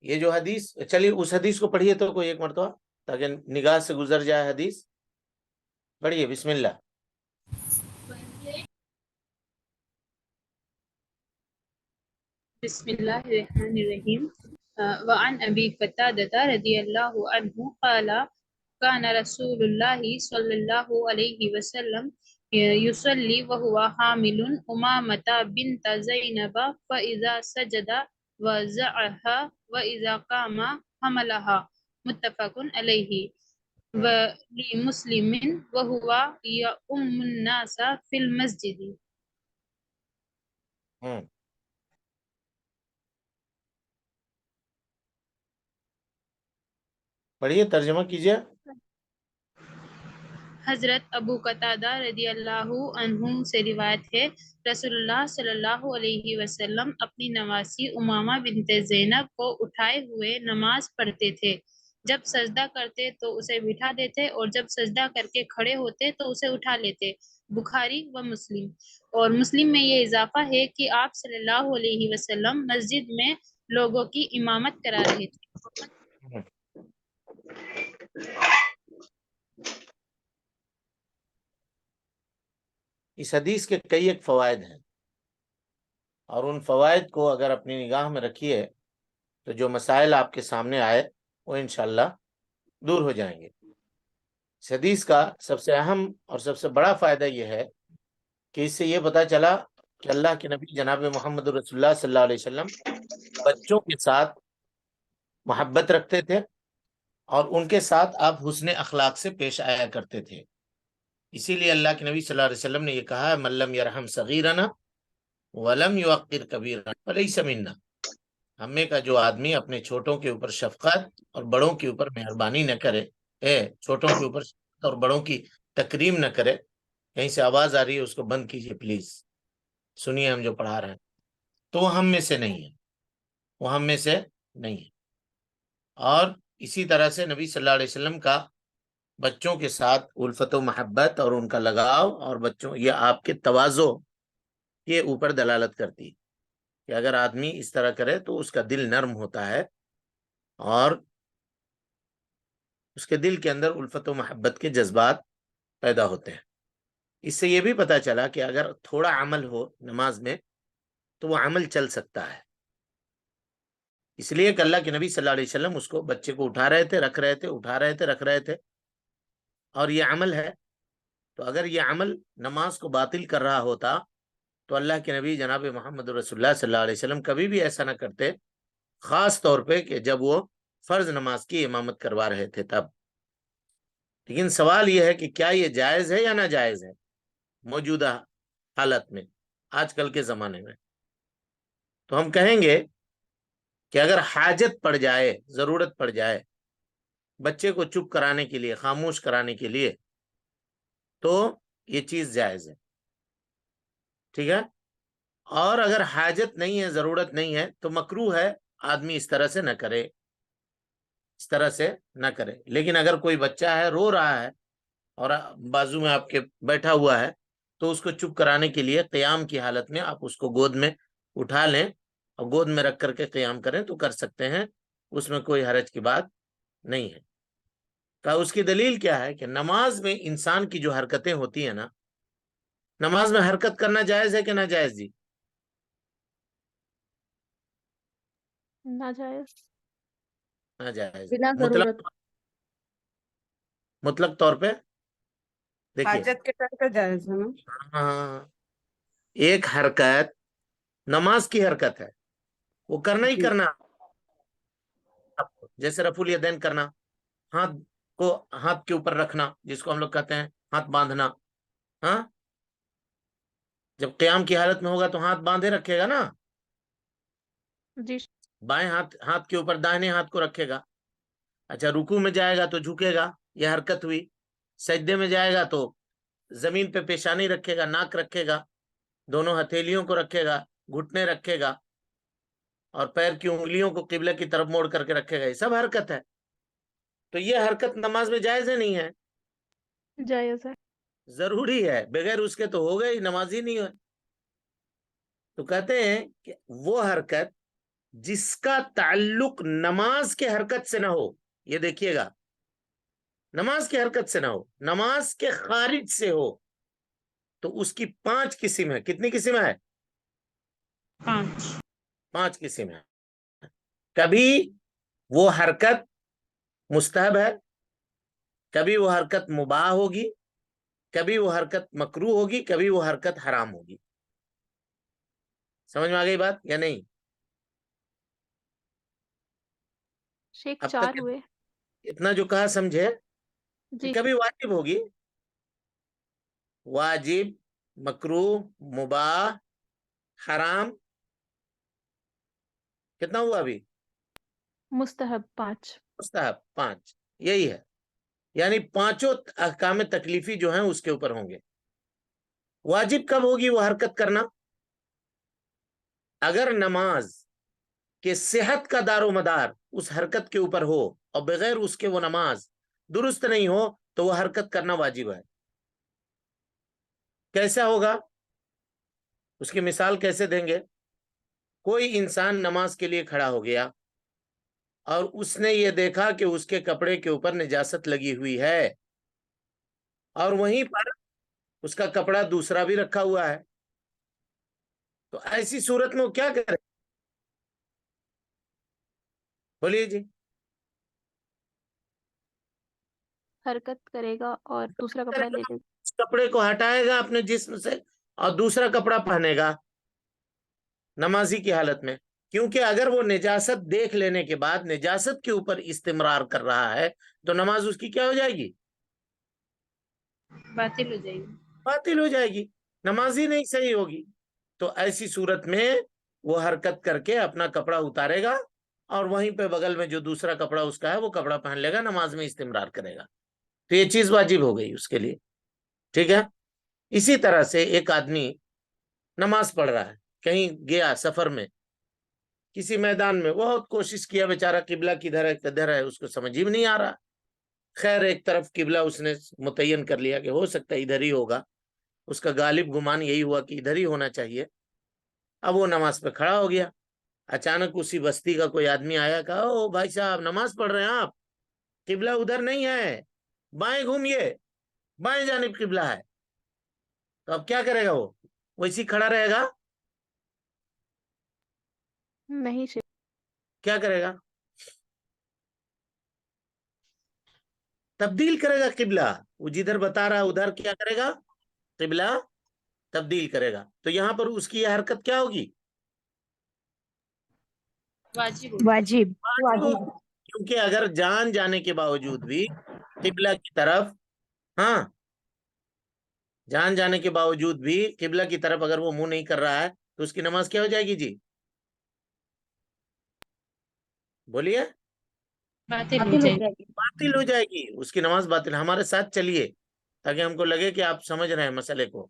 یہ جو حدیث، چلیے اس حدیث کو پڑھیے تو کوئی ایک مرتبہ، تاکہ نگاہ سے گزر جائے حدیث. پڑھیے بسم اللہ. بسم اللہ الرحمن الرحیم. وعن ابی قتادہ رضی اللہ عنہ قال كان رسول اللہ صلی اللہ علیہ وسلم يصلي وهو حامل امامة بنت زینب فاذا سجد وزعها واذا قام حملها متفق علیہ. ولمسلم وهو يؤم الناس في المسجد. پڑھیے، ترجمہ کیجیے. حضرت ابو قتادہ رضی اللہ عنہ سے روایت ہے، رسول اللہ صلی اللہ علیہ وسلم اپنی نواسی امامہ بنت زینب کو اٹھائے ہوئے نماز پڑھتے تھے. جب سجدہ کرتے تو اسے بٹھا دیتے اور جب سجدہ کر کے کھڑے ہوتے تو اسے اٹھا لیتے. بخاری و مسلم. اور مسلم میں یہ اضافہ ہے کہ آپ صلی اللہ علیہ وسلم مسجد میں لوگوں کی امامت کرا رہے تھے. اس حدیث کے کئی ایک فوائد ہیں، اور ان فوائد کو اگر اپنی نگاہ میں رکھیے تو جو مسائل آپ کے سامنے آئے وہ انشاءاللہ دور ہو جائیں گے. اس حدیث کا سب سے اہم اور سب سے بڑا فائدہ یہ ہے کہ اس سے یہ پتہ چلا کہ اللہ کے نبی جناب محمد رسول اللہ صلی اللہ علیہ وسلم بچوں کے ساتھ محبت رکھتے تھے، اور ان کے ساتھ آپ حسن اخلاق سے پیش آیا کرتے تھے. اسی لیے اللہ کے نبی صلی اللہ علیہ وسلم نے یہ کہا، من لم یرحم صغیرنا ولم یوقر کبیرنا فلیس منا. ہمیں کا جو آدمی اپنے چھوٹوں کے اوپر شفقت اور بڑوں کے اوپر مہربانی نہ کرے، چھوٹوں کے اوپر شفقت اور بڑوں کی تکریم نہ کرے. کہیں سے آواز آ رہی ہے، اس کو بند کیجیے پلیز، سنیے ہم جو پڑھا رہے ہیں. تو وہ ہم میں سے نہیں ہے، وہ ہم میں سے نہیں ہے. اور اسی طرح سے نبی صلی اللہ علیہ وسلم کا بچوں کے ساتھ الفت و محبت اور ان کا لگاؤ، اور بچوں یہ آپ کے تواضع کے اوپر دلالت کرتی ہے کہ اگر آدمی اس طرح کرے تو اس کا دل نرم ہوتا ہے اور اس کے دل کے اندر الفت و محبت کے جذبات پیدا ہوتے ہیں. اس سے یہ بھی پتا چلا کہ اگر تھوڑا عمل ہو نماز میں تو وہ عمل چل سکتا ہے. اس لیے کہ اللہ کے نبی صلی اللہ علیہ وسلم اس کو بچے کو اٹھا رہے تھے، رکھ رہے تھے، اٹھا رہے تھے، رکھ رہے تھے، اور یہ عمل ہے. تو اگر یہ عمل نماز کو باطل کر رہا ہوتا تو اللہ کے نبی جناب محمد رسول اللہ صلی اللہ علیہ وسلم کبھی بھی ایسا نہ کرتے، خاص طور پہ کہ جب وہ فرض نماز کی امامت کروا رہے تھے تب. لیکن سوال یہ ہے کہ کیا یہ جائز ہے یا ناجائز ہے موجودہ حالت میں، آج کل کے زمانے میں؟ تو ہم کہیں گے کہ اگر حاجت پڑ جائے، ضرورت پڑ جائے بچے کو چپ کرانے کے لیے، خاموش کرانے کے لیے، تو یہ چیز جائز ہے. ٹھیک ہے. اور اگر حاجت نہیں ہے، ضرورت نہیں ہے، تو مکروہ ہے آدمی اس طرح سے نہ کرے، اس طرح سے نہ کرے. لیکن اگر کوئی بچہ ہے، رو رہا ہے اور بازو میں آپ کے بیٹھا ہوا ہے، تو اس کو چپ کرانے کے لیے قیام کی حالت میں آپ اس کو گود میں اٹھا لیں اور گود میں رکھ کر کے قیام کریں تو کر سکتے ہیں، اس میں کوئی حرج کی بات نہیں ہے. اس کی دلیل کیا ہے کہ نماز میں انسان کی جو حرکتیں ہوتی ہیں نا، نماز میں حرکت کرنا جائز ہے کہ ناجائز؟ جی ناجائز. ناجائز. بنا ضرورت. مطلق طور پہ دیکھیے، حاجت کے ٹائم پہ جائز ہے نا. ہاں، ایک حرکت نماز کی حرکت ہے، وہ کرنا ہی جی. کرنا. جیسے رفع الیدین کرنا، ہاتھ کو ہاتھ کے اوپر رکھنا، جس کو ہم لوگ کہتے ہیں ہاتھ باندھنا. ہاں، جب قیام کی حالت میں ہوگا تو ہاتھ باندھے رکھے گا نا، جی. بائیں ہاتھ کے اوپر دائیں ہاتھ کو رکھے گا. اچھا، رکوع میں جائے گا تو جھکے گا، یہ حرکت ہوئی. سجدے میں جائے گا تو زمین پہ پیشانی رکھے گا، ناک رکھے گا، دونوں ہتھیلیوں کو رکھے گا، گھٹنے رکھے گا، اور پیر کی انگلیوں کو قبلہ کی طرف موڑ کر کے رکھے گا. یہ سب حرکت ہے. تو یہ حرکت نماز میں جائز ہے نہیں ہے؟ جائز ہے. ضروری ہے، بغیر اس کے تو ہوگا ہی، نماز ہی نہیں ہے. تو کہتے ہیں کہ وہ حرکت جس کا تعلق نماز کے حرکت سے نہ ہو. یہ دیکھیے گا, نماز کی حرکت سے نہ ہو, نماز کے خارج سے ہو, تو اس کی 5 قسم ہے. کتنی قسم ہے؟ 5 قسم ہے. کبھی وہ حرکت مستحب ہے, کبھی وہ حرکت مباح ہوگی, کبھی وہ حرکت مکروہ ہوگی, کبھی وہ حرکت حرام ہوگی. سمجھ میں آ گئی بات یا نہیں؟ شیخ اب 4 تک ہوئے. اتنا جو کہا سمجھے. جی. کبھی واجب ہوگی, واجب, مکروہ, مباح, حرام. کتنا ہوا ابھی؟ مستحب 5. مستحب 5. یہی ہے, یعنی 5 احکام تکلیفی جو ہیں اس کے اوپر ہوں گے. واجب کب ہوگی وہ حرکت کرنا؟ اگر نماز کہ صحت کا دار و مدار اس حرکت کے اوپر ہو اور بغیر اس کے وہ نماز درست نہیں ہو تو وہ حرکت کرنا واجب ہے. کیسا ہوگا, اس کی مثال کیسے دیں گے؟ کوئی انسان نماز کے لیے کھڑا ہو گیا اور اس نے یہ دیکھا کہ اس کے کپڑے کے اوپر نجاست لگی ہوئی ہے, اور وہیں پر اس کا کپڑا دوسرا بھی رکھا ہوا ہے, تو ایسی صورت میں وہ کیا کرے؟ بولیے جی. حرکت کرے گا اور دوسرا کپڑا لے لے گا. اس کپڑے کو ہٹائے گا اپنے جسم سے اور دوسرا کپڑا پہنے گا نمازی کی حالت میں. کیونکہ اگر وہ نجاست دیکھ لینے کے بعد نجاست کے اوپر استمرار کر رہا ہے تو نماز اس کی کیا ہو جائے گی؟ باطل ہو جائے گی. باطل ہو جائے گی, نماز ہی نہیں صحیح ہوگی. تو ایسی صورت میں وہ حرکت کر کے اپنا کپڑا اتارے گا اور وہیں پہ بغل میں جو دوسرا کپڑا اس کا ہے وہ کپڑا پہن لے گا, نماز میں استمرار کرے گا. تو یہ چیز واجب ہو گئی اس کے لیے. ٹھیک ہے. اسی طرح سے ایک آدمی نماز پڑھ رہا ہے, کہیں گیا سفر میں, کسی میدان میں, بہت کوشش کیا بیچارہ قبلہ کدھر ہے کدھر ہے اس کو سمجھ ہی نہیں آ رہا. خیر ایک طرف قبلہ اس نے متعین کر لیا کہ ہو سکتا ہے ادھر ہی ہوگا, اس کا غالب گمان یہی ہوا کہ ادھر ہی ہونا چاہیے. اب وہ نماز پہ کھڑا ہو گیا, اچانک اسی بستی کا کوئی آدمی آیا, کہا او بھائی صاحب نماز پڑھ رہے ہیں آپ, قبلہ ادھر نہیں ہے, بائیں گھومیے, بائیں جانب قبلہ ہے. تو اب کیا کرے گا وہ ویسی کھڑا رہے گا؟ نہیں شیخ. کیا کرے گا؟ تبدیل کرے گا قبلہ. وہ جدھر بتا رہا ادھر کیا کرے گا؟ قبلہ تبدیل کرے گا. تو یہاں پر اس کی یہ حرکت کیا ہوگی؟ واجب واجب. کیونکہ اگر جان جانے کے باوجود بھی قبلہ کی طرف, ہاں جان جانے کے باوجود بھی قبلہ کی طرف اگر وہ منہ نہیں کر رہا ہے تو اس کی نماز کیا ہو جائے گی جی؟ بولیے. باطل ہو جائے گی. باطل ہو جائے گی, اس کی نماز باطل. ہمارے ساتھ چلیے تاکہ ہم کو لگے کہ آپ سمجھ رہے ہیں مسئلے کو.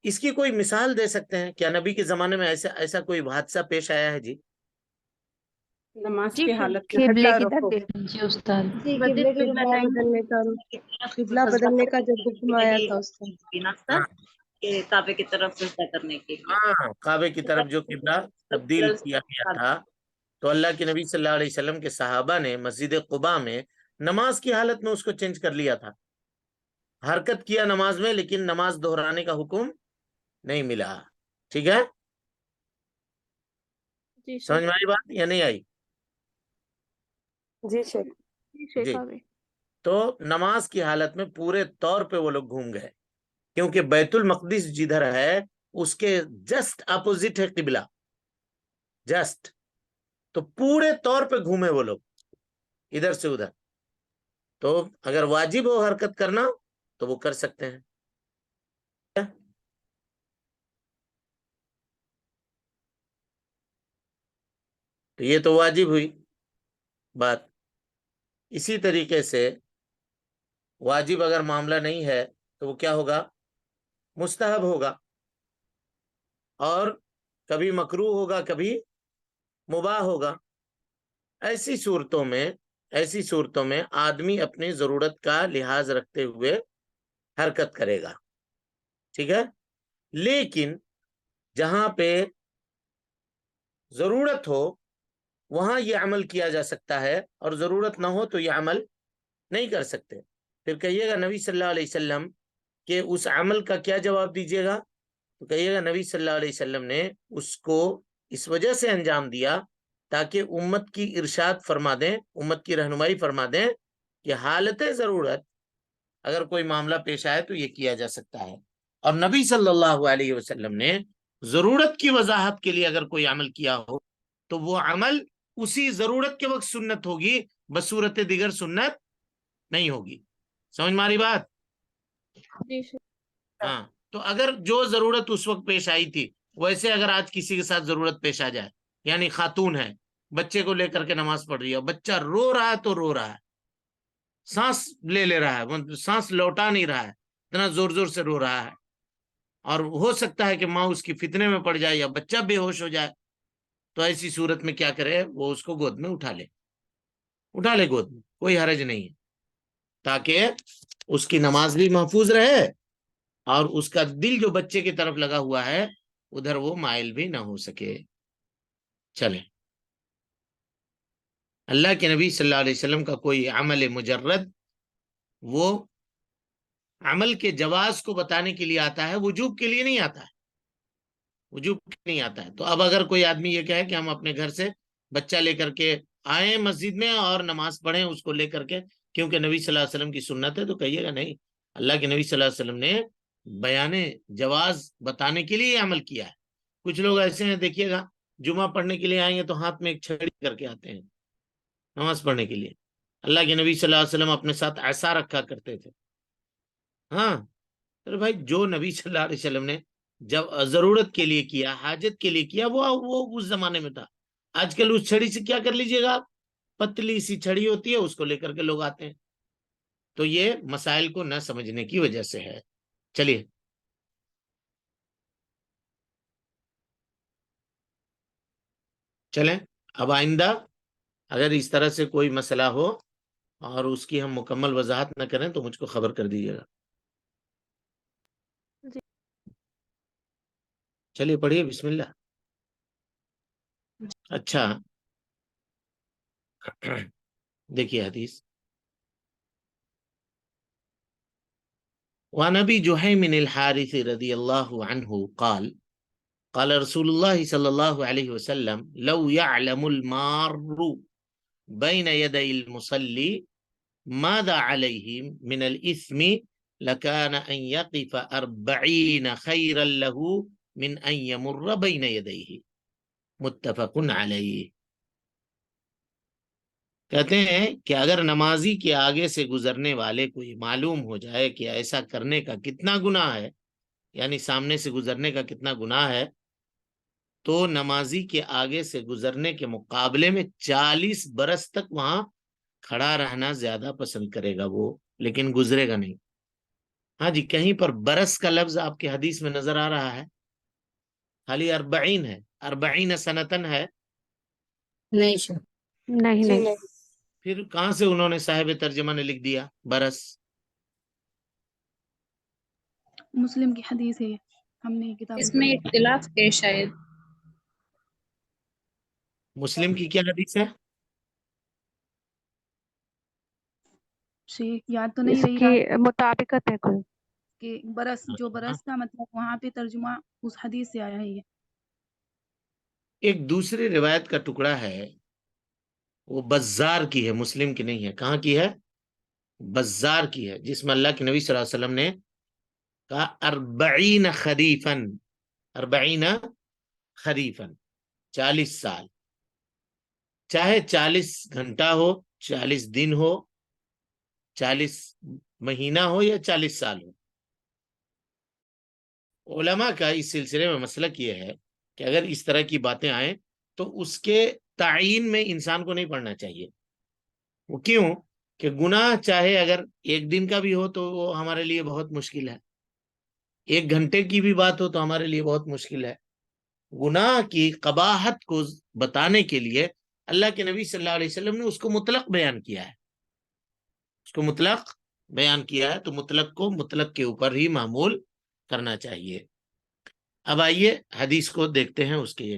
اس کی کوئی مثال دے سکتے ہیں کیا نبی کے زمانے میں ایسا کوئی حادثہ پیش آیا ہے جی؟ نماز جی کی پھر حالت میں قبلے ہٹا کی رکھو. طرف. جی استاد. جی قبلے قبلہ بدلنے کا جب حکم آیا تھا اس کا. ہاں کعبے کی طرف سجدہ کرنے کے لیے. ہاں, کعبے کی طرف جو قبلہ تبدیل کیا گیا تھا, تو اللہ کے نبی صلی اللہ علیہ وسلم کے صحابہ نے مسجد قباء میں نماز کی حالت میں اس کو چینج کر لیا تھا. حرکت کیا نماز میں لیکن نماز دہرانے کا حکم نہیں ملا. ٹھیک ہے, جی سمجھ شیخ. میں آئی بات یا نہیں آئی؟ جی شیخ. جی شیخ جی. آ گئی. تو نماز کی حالت میں پورے طور پہ وہ لوگ گھوم گئے, کیونکہ بیت المقدس جدھر ہے اس کے جسٹ اپوزٹ ہے قبلہ, جسٹ. تو پورے طور پہ گھومے وہ لوگ ادھر سے ادھر. تو اگر واجب ہو حرکت کرنا تو وہ کر سکتے ہیں. تو یہ تو واجب ہوئی بات. اسی طریقے سے واجب اگر معاملہ نہیں ہے تو وہ کیا ہوگا؟ مستحب ہوگا, اور کبھی مکروہ ہوگا کبھی مباح ہوگا. ایسی صورتوں میں آدمی اپنی ضرورت کا لحاظ رکھتے ہوئے حرکت کرے گا. ٹھیک ہے. لیکن جہاں پہ ضرورت ہو وہاں یہ عمل کیا جا سکتا ہے، اور ضرورت نہ ہو تو یہ عمل نہیں کر سکتے. پھر کہیے گا نبی صلی اللہ علیہ وسلم کہ اس عمل کا کیا جواب دیجیے گا؟ تو کہیے گا نبی صلی اللہ علیہ وسلم نے اس کو اس وجہ سے انجام دیا تاکہ امت کی ارشاد فرما دیں، امت کی رہنمائی فرما دیں کہ حالت ضرورت اگر کوئی معاملہ پیش آئے تو یہ کیا جا سکتا ہے. اور نبی صلی اللہ علیہ وسلم نے ضرورت کی وضاحت کے لیے اگر کوئی عمل کیا ہو تو وہ عمل اسی ضرورت کے وقت سنت ہوگی، بصورت دیگر سنت نہیں ہوگی. سمجھ ماری بات؟ جی ہاں. تو اگر جو ضرورت اس وقت پیش آئی تھی ویسے اگر آج کسی کے ساتھ ضرورت پیش آ جائے، یعنی خاتون ہے بچے کو لے کر کے نماز پڑھ رہی ہے، بچہ رو رہا ہے تو رو رہا ہے، سانس لے رہا ہے، سانس لوٹا نہیں رہا ہے، اتنا زور زور سے رو رہا ہے، اور ہو سکتا ہے کہ ماں اس کی فتنے میں پڑ جائے یا بچہ بے ہوش ہو جائے، تو ایسی صورت میں کیا کرے؟ وہ اس کو گود میں اٹھا لے گود میں، کوئی حرج نہیں ہے، تاکہ اس کی نماز بھی محفوظ رہے اور اس کا دل جو بچے کی طرف لگا ہوا ہے ادھر وہ مائل بھی نہ ہو سکے. چلیں، اللہ کے نبی صلی اللہ علیہ وسلم کا کوئی عمل مجرد وہ عمل کے جواز کو بتانے کے لیے آتا ہے، وجوب کے لیے نہیں آتا ہے، وجوب کے نہیں آتا ہے. تو اب اگر کوئی آدمی یہ کہے کہ ہم اپنے گھر سے بچہ لے کر کے آئیں مسجد میں اور نماز پڑھیں اس کو لے کر کے کیونکہ نبی صلی اللہ علیہ وسلم کی سنت ہے، تو کہیے گا نہیں، اللہ کے نبی صلی اللہ علیہ وسلم نے بیان جواز بتانے کے لیے یہ عمل کیا ہے. کچھ لوگ ایسے ہیں، دیکھیے گا جمعہ پڑھنے کے لیے آئیں گے تو ہاتھ میں ایک چھڑی کر کے آتے ہیں نماز پڑھنے کے لیے. اللہ کے نبی صلی اللہ علیہ وسلم اپنے ساتھ عصا رکھا کرتے تھے. ہاں، تو بھائی جو نبی صلی اللہ علیہ وسلم نے جب ضرورت کے لیے کیا، حاجت کے لیے کیا، وہ اس زمانے میں تھا. آج کل اس چھڑی سے کیا کر لیجئے گا آپ؟ پتلی سی چھڑی ہوتی ہے، اس کو لے کر کے لوگ آتے ہیں. تو یہ مسائل کو نہ سمجھنے کی وجہ سے ہے. چلیے چلیں، اب آئندہ اگر اس طرح سے کوئی مسئلہ ہو اور اس کی ہم مکمل وضاحت نہ کریں تو مجھ کو خبر کر دیجیے گا. جی. چلیے پڑھیے، بسم اللہ. اچھا دیکھیے حدیث. وعن ابي جحيم الحارث رضي الله عنه قال قال رسول الله صلى الله عليه وسلم لو يعلم المار بين يدي المصلي ماذا عليه من الإثم لكان أن يقف 40 خيرا له من أن يمر بين يديه. متفق علیہ. کہتے ہیں کہ اگر نمازی کے آگے سے گزرنے والے کو یہ معلوم ہو جائے کہ ایسا کرنے کا کتنا گناہ ہے، یعنی سامنے سے گزرنے کا کتنا گناہ ہے، تو نمازی کے آگے سے گزرنے کے مقابلے میں 40 برس تک وہاں کھڑا رہنا زیادہ پسند کرے گا وہ، لیکن گزرے گا نہیں. ہاں جی، کہیں پر برس کا لفظ آپ کے حدیث میں نظر آ رہا ہے؟ خالی 40 ہے، 40 سنتن ہے. نہیں. پھر کہاں سے انہوں نے صاحب ترجمہ نے لکھ دیا برس؟ مسلم کی حدیث ہے، ہم نے کتاب اس میں اختلاف ہے شاید. مسلم کی کیا حدیث ہے؟ شیخ یاد تو اس نہیں رہی کی مطابقت ہے کوئی. کہ برس، جو برس کا مطلب وہاں پہ ترجمہ اس حدیث سے آیا ہے. یہ ایک دوسری روایت کا ٹکڑا ہے، وہ بزار کی ہے، مسلم کی نہیں ہے. کہاں کی ہے؟ بزار کی ہے، جس میں اللہ کے نبی صلی اللہ علیہ وسلم نے کہا 40 خریفن، 40 خریفن، 40 سال، چاہے 40 گھنٹہ ہو، 40 دن ہو، 40 مہینہ ہو یا 40 سال ہو. علماء کا اس سلسلے میں مسلک یہ ہے کہ اگر اس طرح کی باتیں آئیں تو اس کے تعین میں انسان کو نہیں پڑھنا چاہیے. وہ کیوں؟ کہ گناہ چاہے اگر 1 دن کا بھی ہو تو وہ ہمارے لیے بہت مشکل ہے، 1 گھنٹے کی بھی بات ہو تو ہمارے لیے بہت مشکل ہے. گناہ کی قباحت کو بتانے کے لیے اللہ کے نبی صلی اللہ علیہ وسلم نے اس کو مطلق بیان کیا ہے، اس کو مطلق بیان کیا ہے، تو مطلق کو مطلق کے اوپر ہی معمول کرنا چاہیے. اب آئیے حدیث کو دیکھتے ہیں اس کے